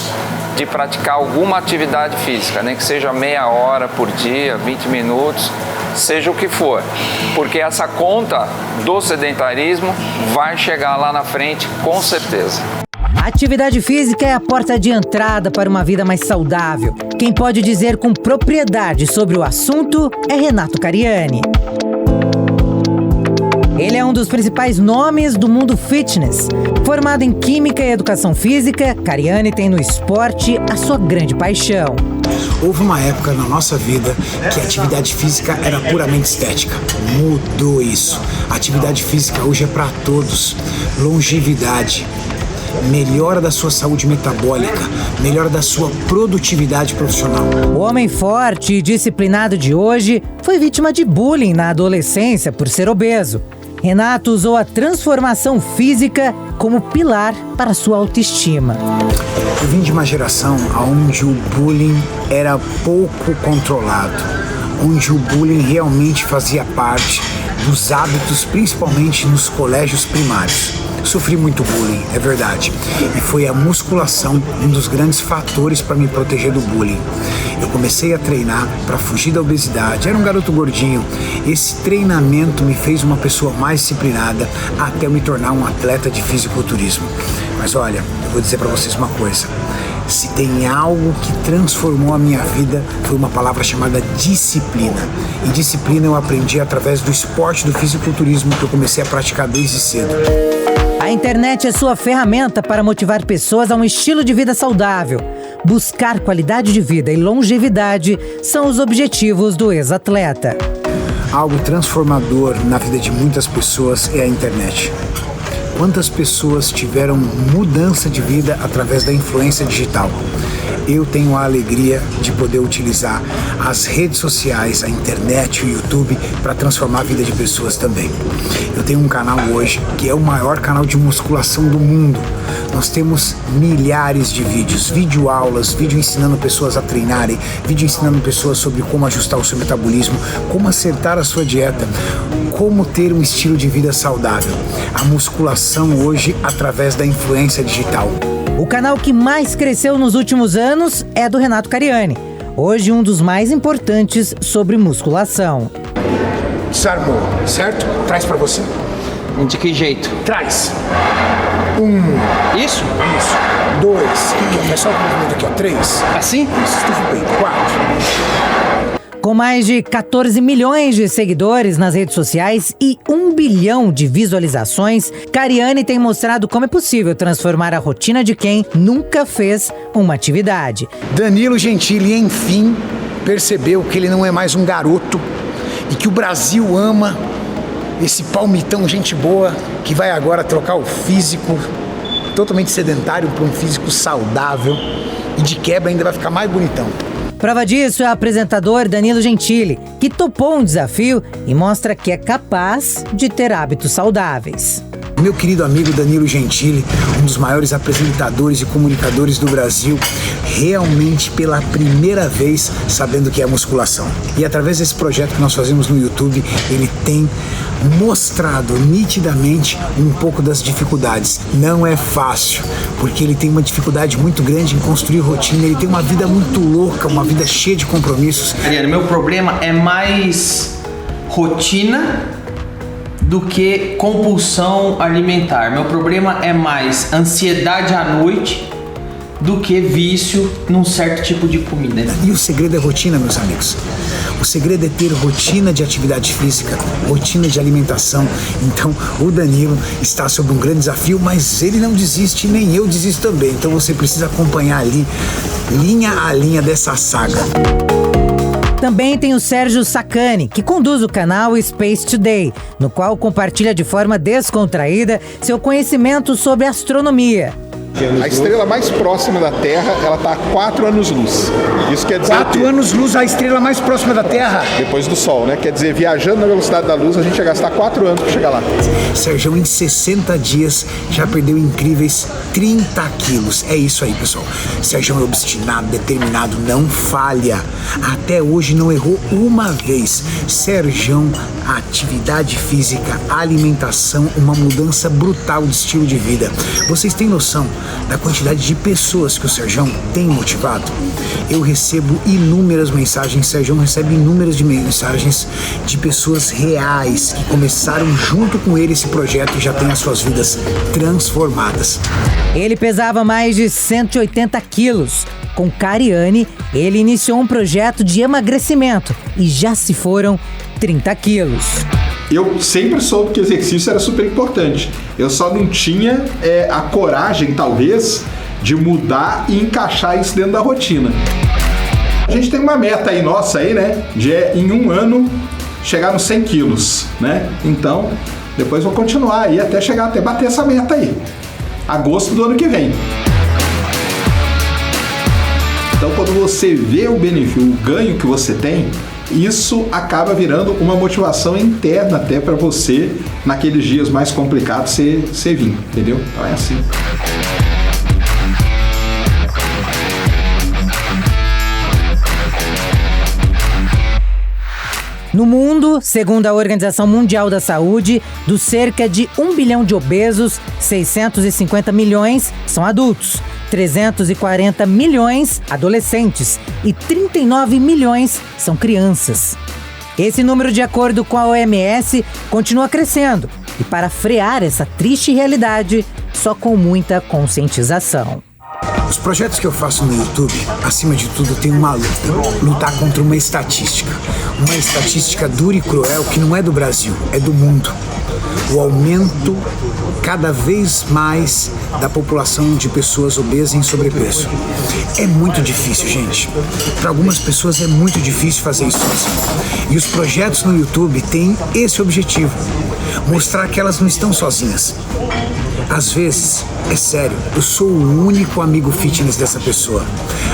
de praticar alguma atividade física, nem que seja meia hora por dia, 20 minutos, seja o que for, porque essa conta do sedentarismo vai chegar lá na frente com certeza. A atividade física é a porta de entrada para uma vida mais saudável. Quem pode dizer com propriedade sobre o assunto é Renato Cariani. Ele é um dos principais nomes do mundo fitness. Formado em Química e Educação Física, Cariani tem no esporte a sua grande paixão. Houve uma época na nossa vida que a atividade física era puramente estética. Mudou isso. A atividade física hoje é para todos. Longevidade, melhora da sua saúde metabólica, melhora da sua produtividade profissional. O homem forte e disciplinado de hoje foi vítima de bullying na adolescência por ser obeso. Renato usou a transformação física como pilar para sua autoestima. Eu vim de uma geração onde o bullying era pouco controlado, onde o bullying realmente fazia parte dos hábitos, principalmente nos colégios primários. Sofri muito bullying, é verdade, e foi a musculação um dos grandes fatores para me proteger do bullying. Eu comecei a treinar para fugir da obesidade, era um garoto gordinho. Esse treinamento me fez uma pessoa mais disciplinada até eu me tornar um atleta de fisiculturismo. Mas olha, eu vou dizer para vocês uma coisa. Se tem algo que transformou a minha vida, foi uma palavra chamada disciplina. E disciplina eu aprendi através do esporte do fisiculturismo que eu comecei a praticar desde cedo. A internet é sua ferramenta para motivar pessoas a um estilo de vida saudável. Buscar qualidade de vida e longevidade são os objetivos do ex-atleta. Algo transformador na vida de muitas pessoas é a internet. Quantas pessoas tiveram mudança de vida através da influência digital? Eu tenho a alegria de poder utilizar as redes sociais, a internet, o YouTube, para transformar a vida de pessoas também. Eu tenho um canal hoje que é o maior canal de musculação do mundo. Nós temos milhares de vídeos, videoaulas, vídeo ensinando pessoas a treinarem, vídeo ensinando pessoas sobre como ajustar o seu metabolismo, como acertar a sua dieta, como ter um estilo de vida saudável. A musculação hoje através da influência digital. O canal que mais cresceu nos últimos anos é do Renato Cariani, hoje um dos mais importantes sobre musculação. Desarmou, certo? Traz pra você. De que jeito? Traz. Isso? Isso. 2. Aqui, é só o movimento aqui, ó. 3. Assim? Isso, estufa o peito. 4. Com mais de 14 milhões de seguidores nas redes sociais e 1 bilhão de visualizações, Cariani tem mostrado como é possível transformar a rotina de quem nunca fez uma atividade. Danilo Gentili, enfim, percebeu que ele não é mais um garoto e que o Brasil ama esse palmitão gente boa que vai agora trocar o físico totalmente sedentário por um físico saudável e de quebra ainda vai ficar mais bonitão. Prova disso é o apresentador Danilo Gentili, que topou um desafio e mostra que é capaz de ter hábitos saudáveis. Meu querido amigo Danilo Gentili, um dos maiores apresentadores e comunicadores do Brasil, realmente pela primeira vez sabendo o que é musculação. E através desse projeto que nós fazemos no YouTube, ele tem mostrado nitidamente um pouco das dificuldades. Não é fácil, porque ele tem uma dificuldade muito grande em construir rotina, ele tem uma vida muito louca, uma vida cheia de compromissos. Ariane, meu problema é mais rotina do que compulsão alimentar. Meu problema é mais ansiedade à noite do que vício num certo tipo de comida. E o segredo é rotina, meus amigos. O segredo é ter rotina de atividade física, rotina de alimentação. Então, o Danilo está sob um grande desafio, mas ele não desiste, nem eu desisto também. Então, você precisa acompanhar ali, linha a linha dessa saga. Também tem o Sérgio Sacani, que conduz o canal Space Today, no qual compartilha de forma descontraída seu conhecimento sobre astronomia. A estrela mais próxima da Terra, ela está a 4 anos-luz. Isso quer dizer 4 anos-luz a estrela mais próxima da Terra? Depois do Sol, né? Quer dizer, viajando na velocidade da luz, a gente ia gastar 4 anos para chegar lá. Sérgio, em 60 dias, já perdeu incríveis 30 quilos. É isso aí, pessoal. Sérgio é obstinado, determinado, não falha. Até hoje não errou uma vez. Sérgio, atividade física, alimentação, uma mudança brutal de estilo de vida. Vocês têm noção da quantidade de pessoas que o Sérgio tem motivado? Eu recebo inúmeras mensagens, Sérgio recebe inúmeras mensagens de pessoas reais que começaram junto com ele esse projeto e já têm as suas vidas transformadas. Ele pesava mais de 180 quilos. Com Cariani, ele iniciou um projeto de emagrecimento e já se foram 30 quilos. Eu sempre soube que exercício era super importante. Eu só não tinha a coragem, talvez, de mudar e encaixar isso dentro da rotina. A gente tem uma meta aí nossa aí, né? De em um ano chegar nos 100 quilos, né? Então, depois vou continuar aí até chegar, até bater essa meta aí. Agosto do ano que vem. Então, quando você vê o benefício, o ganho que você tem, isso acaba virando uma motivação interna até para você, naqueles dias mais complicados, você vir, entendeu? Então é assim. No mundo, segundo a Organização Mundial da Saúde, dos cerca de 1 bilhão de obesos, 650 milhões são adultos, 340 milhões adolescentes e 39 milhões são crianças. Esse número, de acordo com a OMS, continua crescendo. E para frear essa triste realidade, só com muita conscientização. Os projetos que eu faço no YouTube, acima de tudo, tem uma luta. Lutar contra uma estatística. Uma estatística dura e cruel que não é do Brasil, é do mundo. O aumento cada vez mais da população de pessoas obesas em sobrepeso. É muito difícil, gente. Para algumas pessoas é muito difícil fazer isso sozinho. E os projetos no YouTube têm esse objetivo: mostrar que elas não estão sozinhas. Às vezes, é sério, eu sou o único amigo fitness dessa pessoa.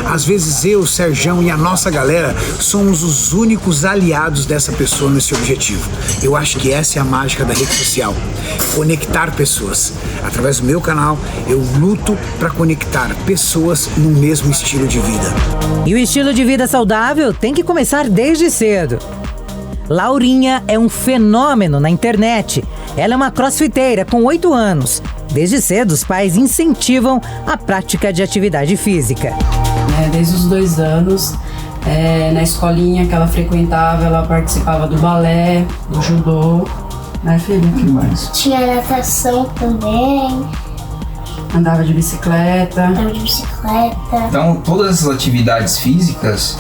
Às vezes eu, Sérgio e a nossa galera somos os únicos aliados dessa pessoa nesse objetivo. Eu acho que essa é a mágica da rede social. Conectar pessoas. Através do meu canal, eu luto para conectar pessoas no mesmo estilo de vida. E o estilo de vida saudável tem que começar desde cedo. Laurinha é um fenômeno na internet. Ela é uma crossfiteira com 8 anos. Desde cedo, os pais incentivam a prática de atividade física. Desde os 2 anos, na escolinha que ela frequentava, ela participava do balé, do judô, né, filha? Que mais? Tinha natação também. Andava de bicicleta. Então, todas essas atividades físicas,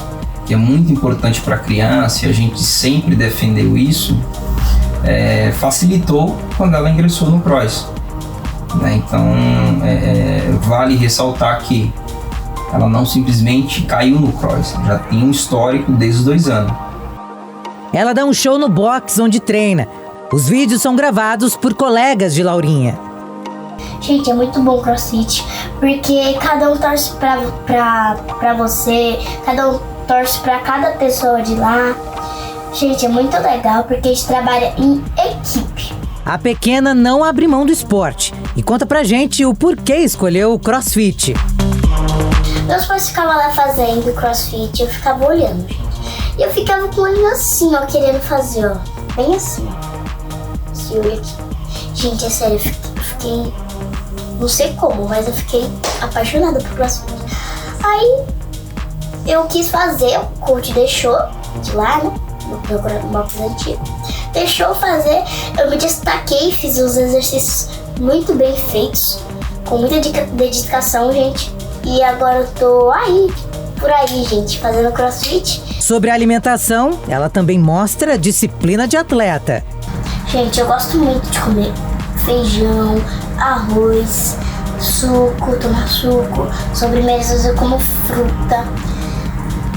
que é muito importante para a criança, e a gente sempre defendeu isso, facilitou quando ela ingressou no CROSS. Então, vale ressaltar que ela não simplesmente caiu no CROSS, já tem um histórico desde os 2 anos. Ela dá um show no box onde treina. Os vídeos são gravados por colegas de Laurinha. Gente, é muito bom o CrossFit, porque cada um torce pra você, cada um torce pra cada pessoa de lá. Gente, é muito legal porque a gente trabalha em equipe. A pequena não abre mão do esporte e conta pra gente o porquê escolheu o CrossFit. Meus pais ficavam lá fazendo CrossFit, eu ficava olhando, gente. E eu ficava com o olho assim, ó, querendo fazer, ó. Bem assim, ó. Esse olho aqui. Gente, é sério, eu fiquei... Não sei como, mas eu fiquei apaixonada por CrossFit. Aí, eu quis fazer, o coach deixou de lá, né? No box antigo. Deixou fazer, eu me destaquei, fiz uns exercícios muito bem feitos, com muita dedicação, gente. E agora eu tô por aí, gente, fazendo CrossFit. Sobre a alimentação, ela também mostra disciplina de atleta. Gente, eu gosto muito de comer feijão, arroz, suco, tomar suco. Sobremesas eu como fruta.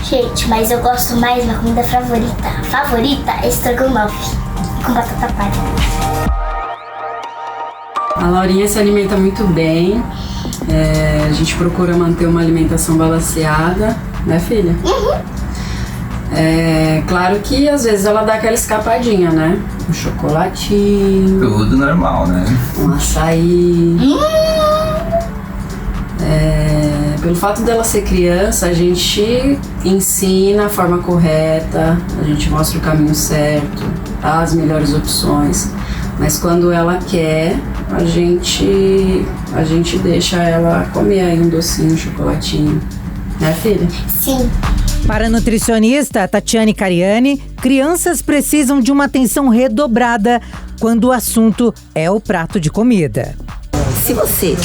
Gente, mas eu gosto mais, minha comida favorita é estrogonofe com batata palha. A Laurinha se alimenta muito bem. A gente procura manter uma alimentação balanceada, né, filha? Claro que às vezes ela dá aquela escapadinha, né? Um chocolatinho. Tudo normal, né? Um açaí. Pelo fato dela ser criança, a gente ensina a forma correta, a gente mostra o caminho certo, as melhores opções. Mas quando ela quer, a gente deixa ela comer aí um docinho, um chocolatinho. Né, filha? Sim. Para a nutricionista Tatiane Cariani, crianças precisam de uma atenção redobrada quando o assunto é o prato de comida. Se você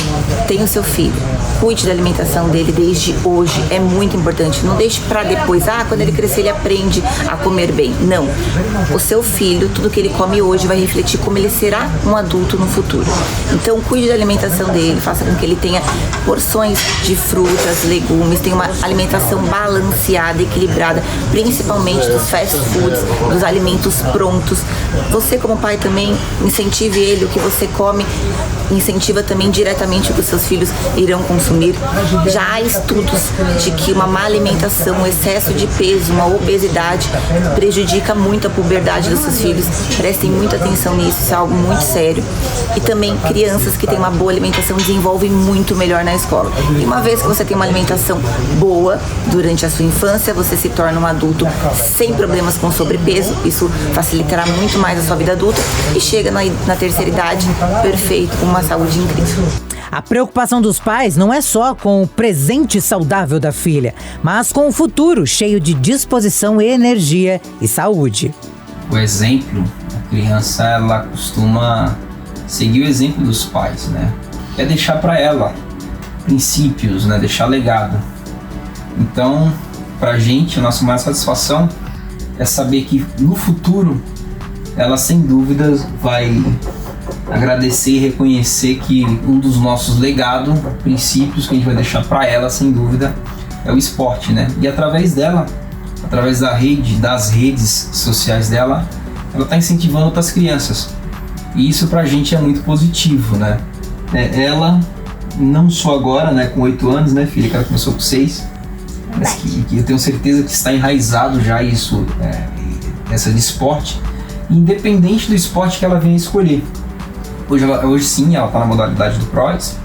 tem o seu filho, cuide da alimentação dele desde hoje, é muito importante. Não deixe para depois, quando ele crescer ele aprende a comer bem. Não. O seu filho, tudo que ele come hoje vai refletir como ele será um adulto no futuro. Então, cuide da alimentação dele, faça com que ele tenha porções de frutas, legumes, tenha uma alimentação balanceada, equilibrada, principalmente dos fast foods, dos alimentos prontos. Você, como pai, também incentive ele, o que você come, incentiva também diretamente o que os seus filhos irão consumir. Já há estudos de que uma má alimentação, um excesso de peso, uma obesidade prejudica muito a puberdade dos seus filhos. Prestem muita atenção nisso, isso é algo muito sério. E também crianças que têm uma boa alimentação desenvolvem muito melhor na escola. E uma vez que você tem uma alimentação boa durante a sua infância, você se torna um adulto sem problemas com sobrepeso. Isso facilitará muito mais a sua vida adulta e chega na terceira idade perfeito, com uma saúde incrível. A preocupação dos pais não é só com o presente saudável da filha, mas com o futuro cheio de disposição, energia e saúde. O exemplo, a criança ela costuma seguir o exemplo dos pais, né? É deixar para ela princípios, né? Deixar legado. Então, pra gente, a nossa maior satisfação é saber que no futuro ela sem dúvidas vai agradecer e reconhecer que um dos nossos legados, princípios que a gente vai deixar para ela, sem dúvida, é o esporte, né? E através dela, através das redes sociais dela, ela está incentivando outras crianças. E isso pra gente é muito positivo, né? Ela, não só agora, né, com 8 anos, né, filha, que ela começou com 6, mas que eu tenho certeza que está enraizado já isso, essa de esporte, independente do esporte que ela venha escolher. Hoje sim, ela está na modalidade do cross,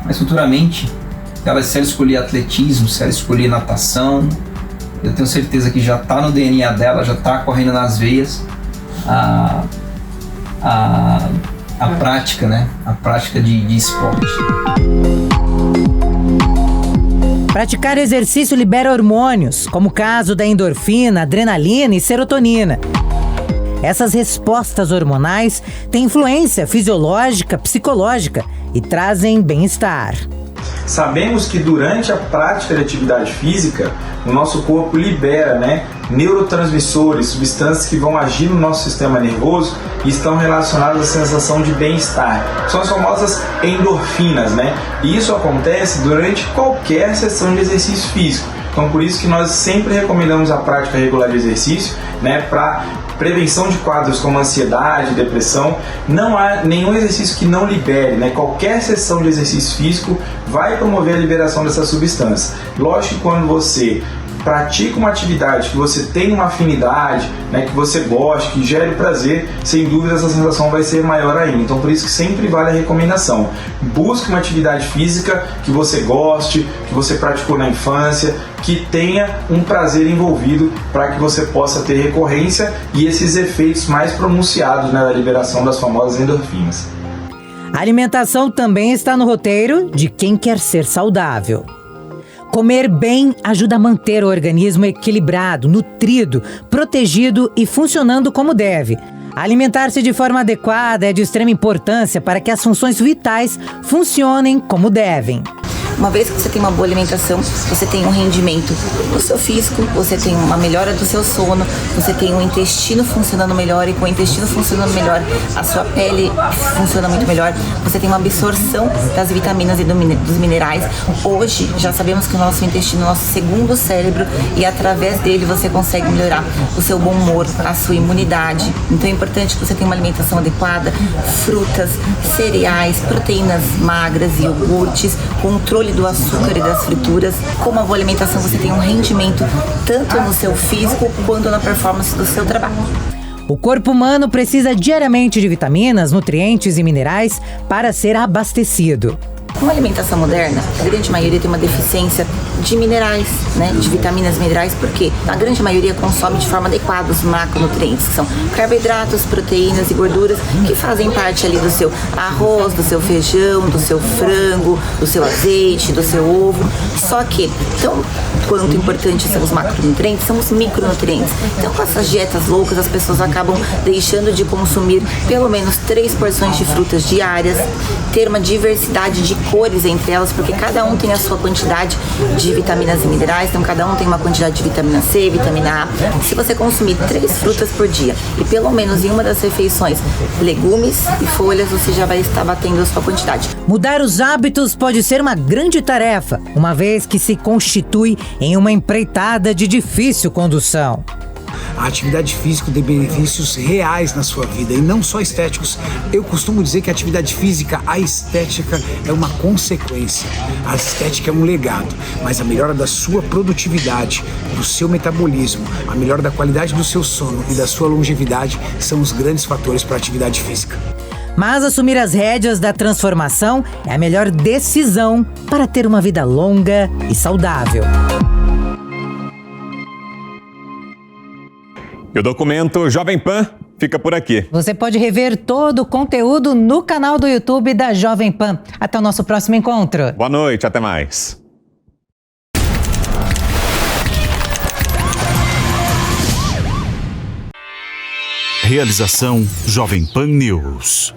mas futuramente, se ela escolher atletismo, se ela escolher natação, eu tenho certeza que já está no DNA dela, já está correndo nas veias a prática, né? A prática de esporte. Praticar exercício libera hormônios, como o caso da endorfina, adrenalina e serotonina. Essas respostas hormonais têm influência fisiológica, psicológica e trazem bem-estar. Sabemos que durante a prática de atividade física, o nosso corpo libera, neurotransmissores, substâncias que vão agir no nosso sistema nervoso e estão relacionadas à sensação de bem-estar. São as famosas endorfinas, E isso acontece durante qualquer sessão de exercício físico. Então, por isso que nós sempre recomendamos a prática regular de exercício, para prevenção de quadros como ansiedade, depressão. Não há nenhum exercício que não libere, Qualquer sessão de exercício físico vai promover a liberação dessa substância. Lógico que quando você pratica uma atividade que você tem uma afinidade, que você goste, que gere prazer, sem dúvida essa sensação vai ser maior ainda. Então por isso que sempre vale a recomendação. Busque uma atividade física que você goste, que você praticou na infância, que tenha um prazer envolvido para que você possa ter recorrência e esses efeitos mais pronunciados da liberação das famosas endorfinas. A alimentação também está no roteiro de quem quer ser saudável. Comer bem ajuda a manter o organismo equilibrado, nutrido, protegido e funcionando como deve. Alimentar-se de forma adequada é de extrema importância para que as funções vitais funcionem como devem. Uma vez que você tem uma boa alimentação, você tem um rendimento no seu físico, você tem uma melhora do seu sono, você tem o intestino funcionando melhor, e com o intestino funcionando melhor, a sua pele funciona muito melhor, você tem uma absorção das vitaminas e dos minerais. Hoje, já sabemos que o nosso intestino é o nosso segundo cérebro, e através dele você consegue melhorar o seu bom humor, a sua imunidade. Então é importante que você tenha uma alimentação adequada, frutas, cereais, proteínas magras e iogurtes, controle do açúcar e das frituras. Com uma boa alimentação você tem um rendimento tanto no seu físico quanto na performance do seu trabalho. O corpo humano precisa diariamente de vitaminas, nutrientes e minerais para ser abastecido. Uma alimentação moderna, a grande maioria tem uma deficiência de minerais, né, de vitaminas e minerais, porque a grande maioria consome de forma adequada os macronutrientes, que são carboidratos, proteínas e gorduras, que fazem parte ali do seu arroz, do seu feijão, do seu frango, do seu azeite, do seu ovo. Só que, tão quanto importantes são os macronutrientes, são os micronutrientes. Então, com essas dietas loucas, as pessoas acabam deixando de consumir pelo menos 3 porções de frutas diárias, ter uma diversidade de cores entre elas, porque cada um tem a sua quantidade de vitaminas e minerais, então cada um tem uma quantidade de vitamina C, vitamina A. Se você consumir 3 frutas por dia e pelo menos em uma das refeições legumes e folhas, você já vai estar batendo a sua quantidade. Mudar os hábitos pode ser uma grande tarefa, uma vez que se constitui em uma empreitada de difícil condução. A atividade física tem benefícios reais na sua vida e não só estéticos. Eu costumo dizer que a atividade física, a estética, é uma consequência. A estética é um legado, mas a melhora da sua produtividade, do seu metabolismo, a melhora da qualidade do seu sono e da sua longevidade são os grandes fatores para a atividade física. Mas assumir as rédeas da transformação é a melhor decisão para ter uma vida longa e saudável. E o documento Jovem Pan fica por aqui. Você pode rever todo o conteúdo no canal do YouTube da Jovem Pan. Até o nosso próximo encontro. Boa noite, até mais. Realização Jovem Pan News.